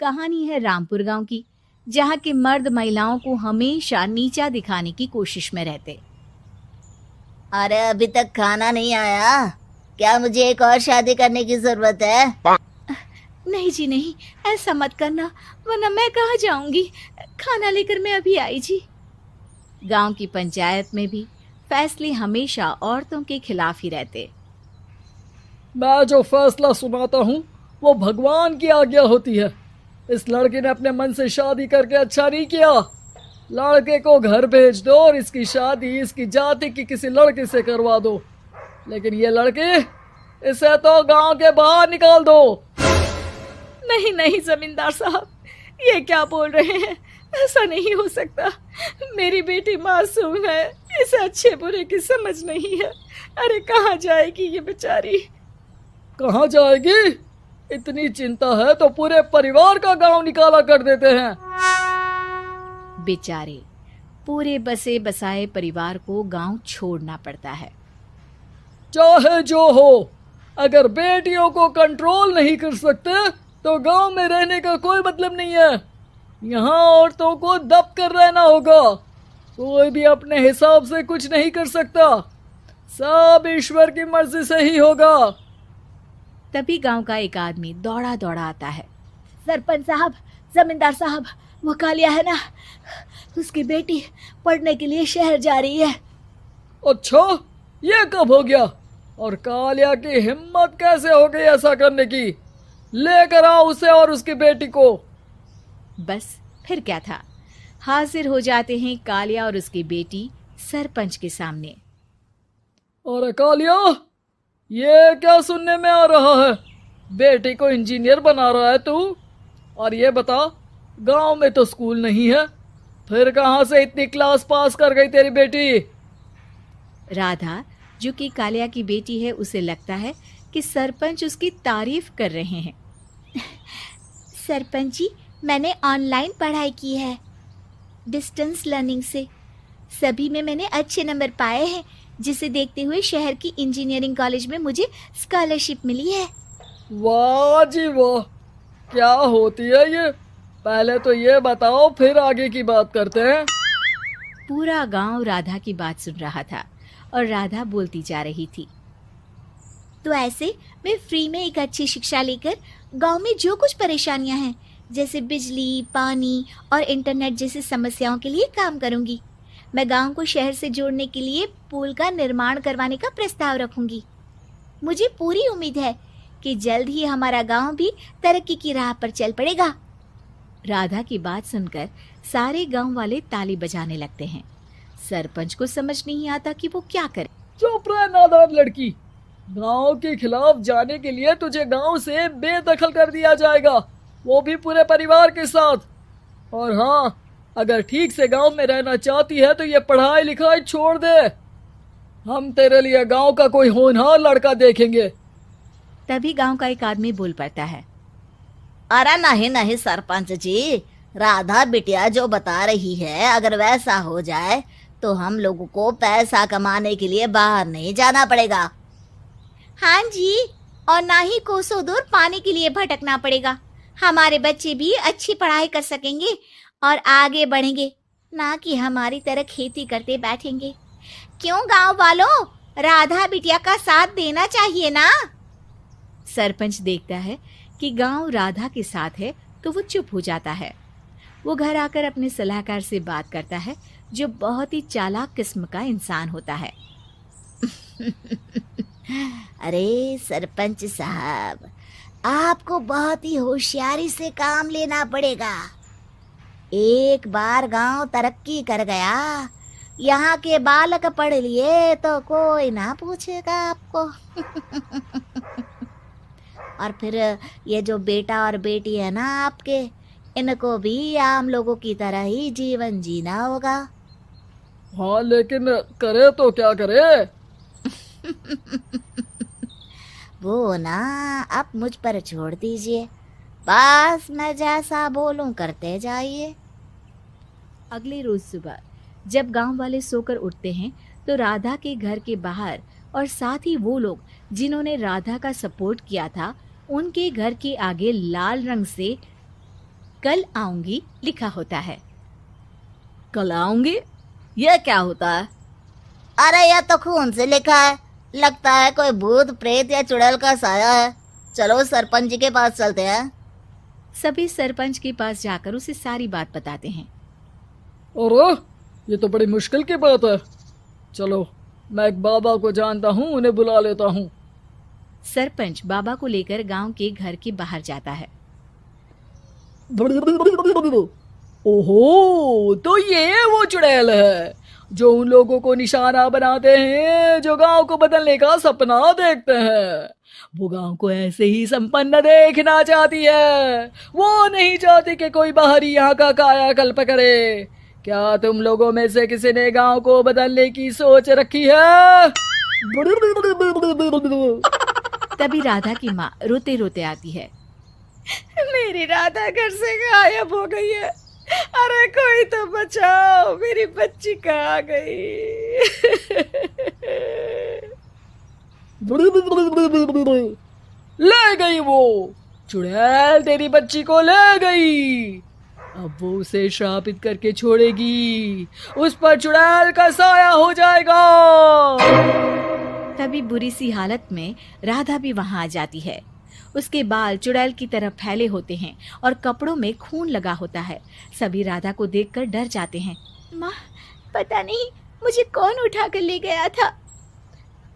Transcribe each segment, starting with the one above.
कहानी है रामपुर गांव की, जहां के मर्द महिलाओं को हमेशा नीचा दिखाने की कोशिश में रहते। अरे अभी तक खाना नहीं आया, क्या मुझे एक और शादी करने की जरूरत है? नहीं जी नहीं, ऐसा मत करना, वरना मैं कहाँ जाऊंगी। खाना लेकर मैं अभी आई जी। गांव की पंचायत में भी फैसले हमेशा औरतों के खिलाफ ही रहते। मैं जो फैसला सुनाता हूँ वो भगवान की आज्ञा होती है। इस लड़के ने अपने मन से शादी करके अच्छा नहीं किया। लड़के को घर भेज दो और इसकी शादी इसकी जाति की किसी लड़के से करवा दो, लेकिन ये लड़की, इसे तो गांव के बाहर निकाल दो। नहीं नहीं जमींदार साहब, ये क्या बोल रहे हैं? ऐसा नहीं हो सकता। मेरी बेटी मासूम है, इसे अच्छे बुरे की समझ नहीं है। अरे कहाँ जाएगी ये बेचारी? कहाँ जाएगी? इतनी चिंता है तो पूरे परिवार का गांव निकाला कर देते हैं। बेचारे पूरे बसे बसाए परिवार को गांव छोड़ना पड़ता है। चाहे जो हो, अगर बेटियों को कंट्रोल नहीं कर सकते तो गांव में रहने का कोई मतलब नहीं है। यहाँ औरतों को दब कर रहना होगा। कोई भी अपने हिसाब से कुछ नहीं कर सकता, सब ईश्वर की मर्जी से ही होगा। तभी गांव का एक आदमी दौड़ा दौड़ा आता है। सरपंच साहब, जमींदार साहब, वो कालिया है ना, उसकी बेटी पढ़ने के लिए शहर जा रही है। अच्छा, ये कब हो गया? और कालिया की हिम्मत कैसे हो गई ऐसा करने की? लेकर आओ उसे और उसकी बेटी को। बस फिर क्या था, हाजिर हो जाते हैं कालिया और उसकी बेटी सरपंच के सामने। और कालिया, ये क्या सुनने में आ रहा है? बेटी को इंजीनियर बना रहा है तू? और ये बता, गांव में तो स्कूल नहीं है, फिर कहां से इतनी क्लास पास कर गई तेरी बेटी? राधा, जो कि कालिया की बेटी है, उसे लगता है कि सरपंच उसकी तारीफ कर रहे हैं। सरपंच जी, मैंने ऑनलाइन पढ़ाई की है, डिस्टेंस लर्निंग से। सभी में मैंने अच्छे नंबर पाए हैं, जिसे देखते हुए शहर की इंजीनियरिंग कॉलेज में मुझे स्कॉलरशिप मिली है। वाह जी वाह, क्या होती है ये? पहले तो ये बताओ, फिर आगे की बात करते हैं। पूरा गांव राधा की बात सुन रहा था और राधा बोलती जा रही थी। तो ऐसे मैं फ्री में एक अच्छी शिक्षा लेकर गांव में जो कुछ परेशानियां हैं, जैसे बिजली, पानी और इंटरनेट जैसी समस्याओं के लिए काम करूंगी। मैं गांव को शहर से जोड़ने के लिए पुल का निर्माण करवाने का प्रस्ताव रखूंगी। मुझे पूरी उम्मीद है कि जल्द ही हमारा गांव भी तरक्की की राह पर चल पड़ेगा। राधा की बात सुनकर सारे गांव वाले ताली बजाने लगते हैं। सरपंच को समझ नहीं आता कि वो क्या करे। चुप रह नादान लड़की, गांव के खिलाफ जाने के लिए तुझे गांव से बेदखल कर दिया जाएगा, वो भी पूरे परिवार के साथ। और हाँ, अगर ठीक से गांव में रहना चाहती है तो ये पढ़ाई लिखाई छोड़ दे। हम तेरे लिए गांव का कोई होनहार लड़का देखेंगे। तभी गांव का एक आदमी बोल पड़ता है। अरे नहीं नहीं सरपंच जी, राधा बिटिया जो बता रही है, अगर वैसा हो जाए तो हम लोगों को पैसा कमाने के लिए बाहर नहीं जाना पड़ेगा। हाँ जी, और ना ही कोसों दूर पानी के लिए भटकना पड़ेगा। हमारे बच्चे भी अच्छी पढ़ाई कर सकेंगे और आगे बढ़ेंगे, ना कि हमारी तरह खेती करते बैठेंगे। क्यों गांव वालों, राधा बिटिया का साथ देना चाहिए ना। सरपंच देखता है कि गांव राधा के साथ है तो वो चुप हो जाता है। वो घर आकर अपने सलाहकार से बात करता है, जो बहुत ही चालाक किस्म का इंसान होता है। अरे सरपंच साहब, आपको बहुत ही होशियारी से काम लेना पड़ेगा। एक बार गांव तरक्की कर गया, यहाँ के बालक पढ़ लिए तो कोई ना पूछेगा आपको। और फिर ये जो बेटा और बेटी है ना आपके, इनको भी आम लोगों की तरह ही जीवन जीना होगा। हाँ, लेकिन करे तो क्या करे? वो ना आप मुझ पर छोड़ दीजिए, बस मैं जैसा बोलूं करते जाइए। अगले रोज सुबह जब गांव वाले सोकर उठते हैं तो राधा के घर के बाहर और साथ ही वो लोग जिन्होंने राधा का सपोर्ट किया था, उनके घर के आगे लाल रंग से कल आऊंगी लिखा होता है। कल आऊंगी, यह क्या होता है? अरे यह तो खून से लिखा है, लगता है कोई भूत प्रेत या चुड़ैल का साया है। चलो सरपंच जी के पास चलते हैं। सभी सरपंच के पास जाकर उसे सारी बात बताते हैं। अरे ये तो बड़ी मुश्किल की बात है। चलो मैं एक बाबा को जानता हूँ, उन्हें बुला लेता हूँ। सरपंच बाबा को लेकर गांव के घर के बाहर जाता है। ओहो, तो ये वो चुड़ैल है जो उन लोगों को निशाना बनाते हैं जो गांव को बदलने का सपना देखते हैं। वो गांव को ऐसे ही संपन्न देखना चाहती है, वो नहीं चाहती कि कोई बाहरी यहाँ का कायाकल्प करे। क्या तुम लोगों में से किसी ने गांव को बदलने की सोच रखी है? तभी राधा की माँ रोते रोते आती है। मेरी राधा घर से गायब हो गई है। अरे कोई तो बचाओ, मेरी बच्ची कहाँ गई? ले गई वो चुड़ैल, तेरी बच्ची को ले गई। अब वो उसे श्रापित करके छोड़ेगी, उस पर चुड़ैल का साया हो जाएगा। तभी बुरी सी हालत में राधा भी वहां आ जाती है। उसके बाल चुड़ैल की तरह फैले होते हैं और कपड़ों में खून लगा होता है। सभी राधा को देखकर डर जाते हैं। माँ, पता नहीं मुझे कौन उठा कर ले गया था।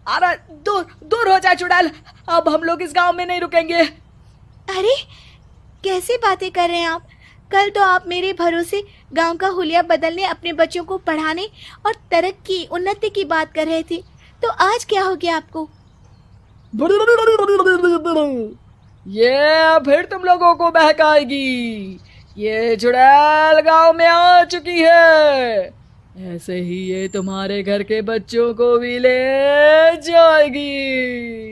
अरे दूर दूर हो जा चुड़ैल, अब हम लोग इस गांव में नहीं रुकेंगे। अरे कैसी बातें कर रहे हैं आप? कल तो आप मेरे भरोसे गांव का हुलिया बदलने, अपने बच्चों को पढ़ाने और तरक्की उन्नति की बात कर रहे थे, तो आज क्या हो गया आपको? ये फिर तुम लोगों को बहकाएगी। ये चुड़ैल गांव में आ चुकी है, ऐसे ही ये तुम्हारे घर के बच्चों को भी ले जाएगी।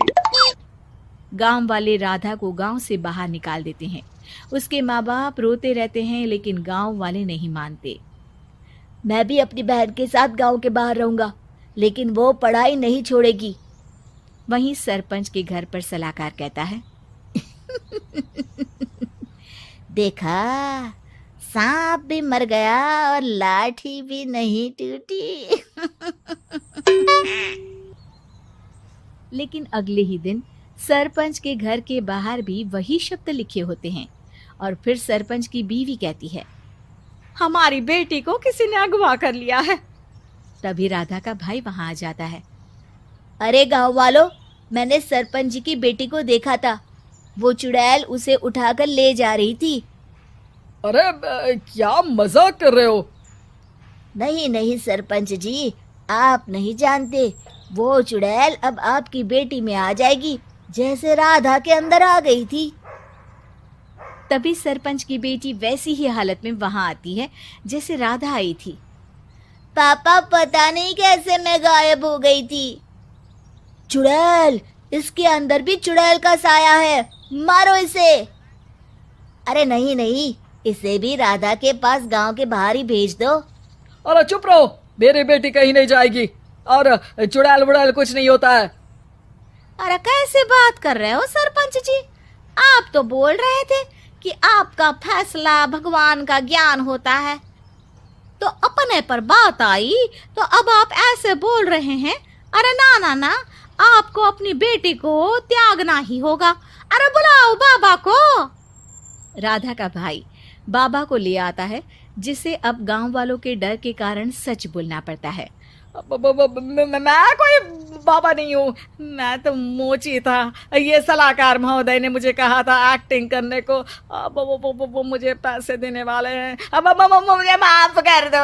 गांव वाले राधा को गांव से बाहर निकाल देते हैं। उसके माँ बाप रोते रहते हैं, लेकिन गांव वाले नहीं मानते। मैं भी अपनी बहन के साथ गांव के बाहर रहूंगा, लेकिन वो पढ़ाई नहीं छोड़ेगी। वहीं सरपंच के घर पर सलाहकार कहता है। देखा, सांप भी मर गया और लाठी भी नहीं टूटी। लेकिन अगले ही दिन सरपंच के घर के बाहर भी वही शब्द लिखे होते हैं। और फिर सरपंच की बीवी कहती है, हमारी बेटी को किसी ने अगवा कर लिया है। तभी राधा का भाई वहां आ जाता है। अरे गांव वालों, मैंने सरपंच जी की बेटी को देखा था, वो चुड़ैल उसे उठाकर ले जा रही थी। अरे क्या मजाक कर रहे हो? नहीं नहीं सरपंच जी, आप नहीं जानते, वो चुड़ैल अब आपकी बेटी में आ जाएगी, जैसे राधा के अंदर आ गई थी। तभी सरपंच की बेटी वैसी ही हालत में वहां आती है जैसे राधा आई थी। पापा, पता नहीं कैसे मैं गायब हो गई थी। चुड़ैल, इसके अंदर भी चुड़ैल का साया है, मारो इसे। अरे नहीं नहीं, इसे भी राधा के पास गांव के बाहर ही भेज दो। अरे चुप रहो, मेरी बेटी कहीं नहीं जाएगी और चुड़ैल वुड़ैल कुछ नहीं होता है। अरे कैसे बात कर रहे हो सरपंच जी? आप तो बोल रहे थे कि आपका फैसला भगवान का ज्ञान होता है, तो अपने पर बात आई तो अब आप ऐसे बोल रहे हैं। अरे ना ना ना, आपको अपनी बेटी को त्यागना ही होगा। अरे बुलाओ बाबा को। राधा का भाई बाबा को ले आता है, जिसे अब गांव वालों के डर के कारण सच बोलना पड़ता है। मैं कोई बाबा नहीं हूँ, मैं तो मोची था। ये सलाहकार महोदय ने मुझे कहा था एक्टिंग करने को। अब वो मुझे पैसे देने वाले हैं। अब मुझे माफ कर दो।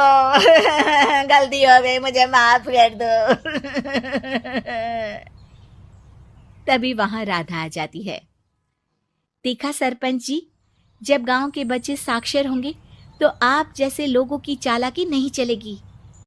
गलती हो गई, मुझे माफ कर दो। तभी वहां राधा आ जाती है। देखा सरपंच जी, जब गांव के बच्चे साक्षर होंगे तो आप जैसे लोगों की चालाकी नहीं चलेगी।